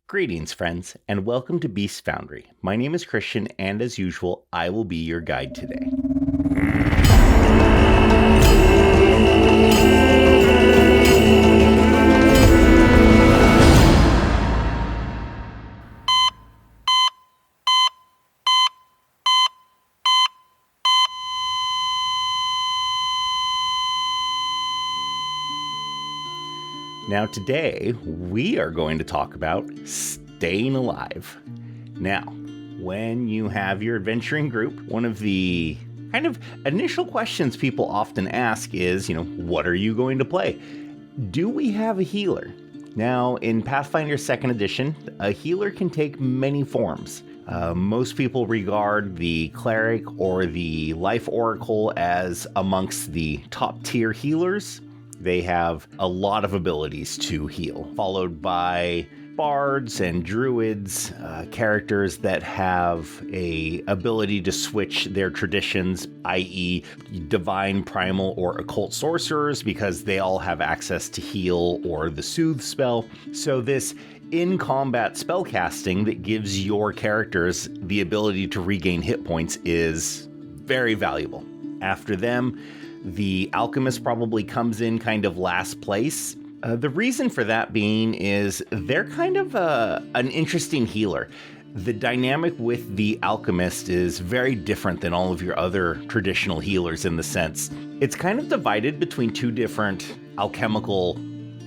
Greetings, friends, and welcome to Beast Foundry. My name is Christian, and as usual, I will be your guide today. Now, today, we are going to talk about staying alive. Now, when you have your adventuring group, one of the kind of initial questions people often ask is, what are you going to play? Do we have a healer? Now, in Pathfinder 2nd Edition, a healer can take many forms. Most people regard the cleric or the life oracle as amongst the top tier healers. They have a lot of abilities to heal, followed by bards and druids, characters that have a ability to switch their traditions, i.e. divine, primal, or occult sorcerers, because they all have access to heal or the soothe spell. So this in-combat spellcasting that gives your characters the ability to regain hit points is very valuable. After them, the Alchemist probably comes in kind of last place. The reason for that being is they're kind of an interesting healer. The dynamic with the Alchemist is very different than all of your other traditional healers in the sense it's kind of divided between two different alchemical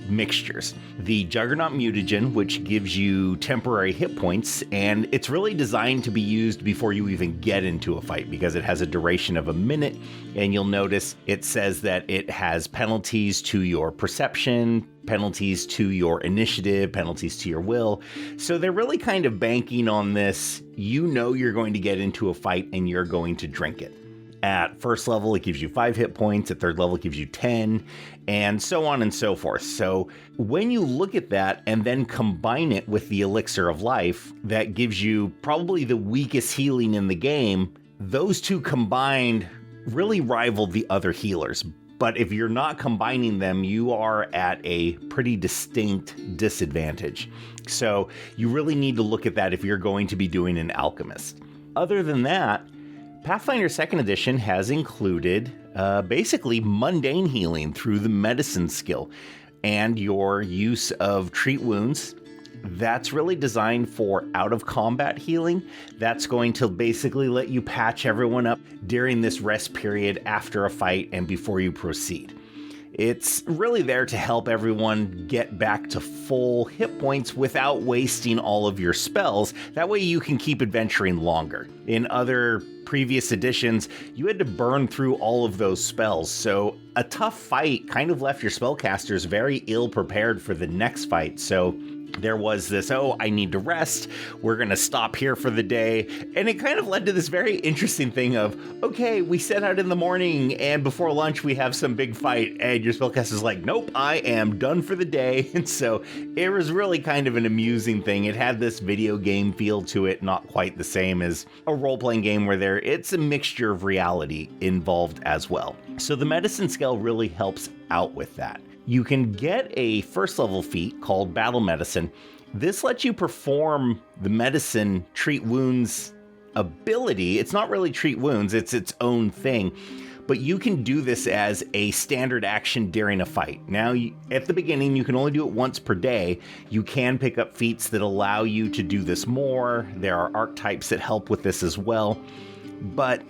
mixtures. The Juggernaut mutagen, which gives you temporary hit points, and it's really designed to be used before you even get into a fight because it has a duration of a minute, and you'll notice it says that it has penalties to your perception, penalties to your initiative, penalties to your will. So they're really kind of banking on this. You're going to get into a fight and you're going to drink it. At first level, it gives you 5 hit points. At third level, it gives you 10, and so on and so forth. So when you look at that and then combine it with the Elixir of Life, that gives you probably the weakest healing in the game, those two combined really rival the other healers. But if you're not combining them, you are at a pretty distinct disadvantage. So you really need to look at that if you're going to be doing an Alchemist. Other than that, Pathfinder 2nd Edition has included basically mundane healing through the medicine skill and your use of treat wounds. That's really designed for out-of-combat healing. That's going to basically let you patch everyone up during this rest period after a fight and before you proceed. It's really there to help everyone get back to full hit points without wasting all of your spells. That way you can keep adventuring longer. In other previous editions, you had to burn through all of those spells, so a tough fight kind of left your spellcasters very ill prepared for the next fight. So there was this, I need to rest, we're going to stop here for the day. And it kind of led to this very interesting thing of, okay, we set out in the morning and before lunch we have some big fight. And your spellcaster's like, nope, I am done for the day. And so it was really kind of an amusing thing. It had this video game feel to it, not quite the same as a role-playing game where it's a mixture of reality involved as well. So the medicine skill really helps out with that. You can get a first level feat called Battle Medicine. This lets you perform the medicine treat wounds ability. It's not really treat wounds, it's its own thing. But you can do this as a standard action during a fight. Now, at the beginning, you can only do it once per day. You can pick up feats that allow you to do this more. There are archetypes that help with this as well. But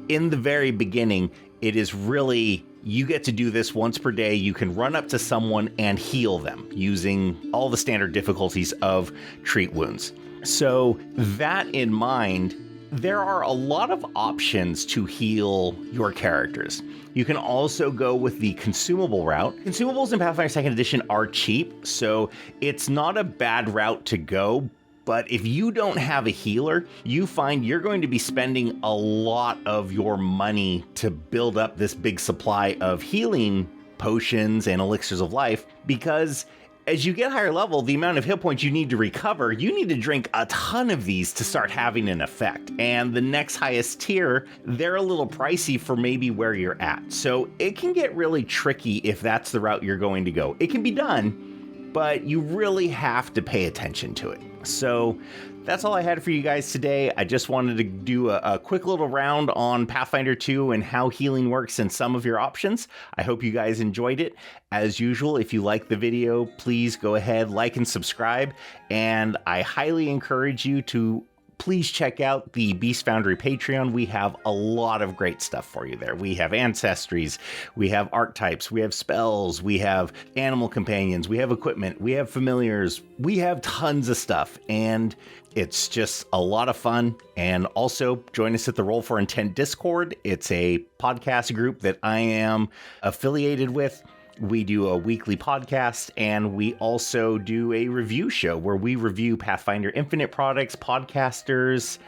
in the very beginning, it is really, you get to do this once per day. You can run up to someone and heal them using all the standard difficulties of treat wounds. So that in mind, there are a lot of options to heal your characters. You can also go with the consumable route. Consumables in Pathfinder 2nd Edition are cheap, so it's not a bad route to go. But if you don't have a healer, you find you're going to be spending a lot of your money to build up this big supply of healing potions and elixirs of life, because as you get higher level, the amount of hit points you need to recover, you need to drink a ton of these to start having an effect. And the next highest tier, they're a little pricey for maybe where you're at. So it can get really tricky if that's the route you're going to go. It can be done, but you really have to pay attention to it. So that's all I had for you guys today. I just wanted to do a quick little round on Pathfinder 2 and how healing works and some of your options. I hope you guys enjoyed it. As usual, if you like the video, please go ahead, like and subscribe. And I highly encourage you to please check out the Beast Foundry Patreon. We have a lot of great stuff for you there. We have ancestries, we have archetypes, we have spells, we have animal companions, we have equipment, we have familiars, we have tons of stuff, and it's just a lot of fun. And also join us at the Roll for Intent Discord. It's a podcast group that I am affiliated with. We do a weekly podcast, and we also do a review show where we review Pathfinder Infinite products, podcasters,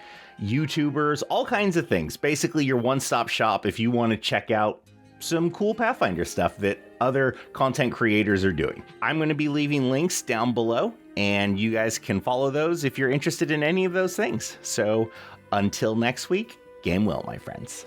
YouTubers, all kinds of things. Basically, your one-stop shop if you want to check out some cool Pathfinder stuff that other content creators are doing. I'm going to be leaving links down below, and you guys can follow those if you're interested in any of those things. So until next week, game well, my friends.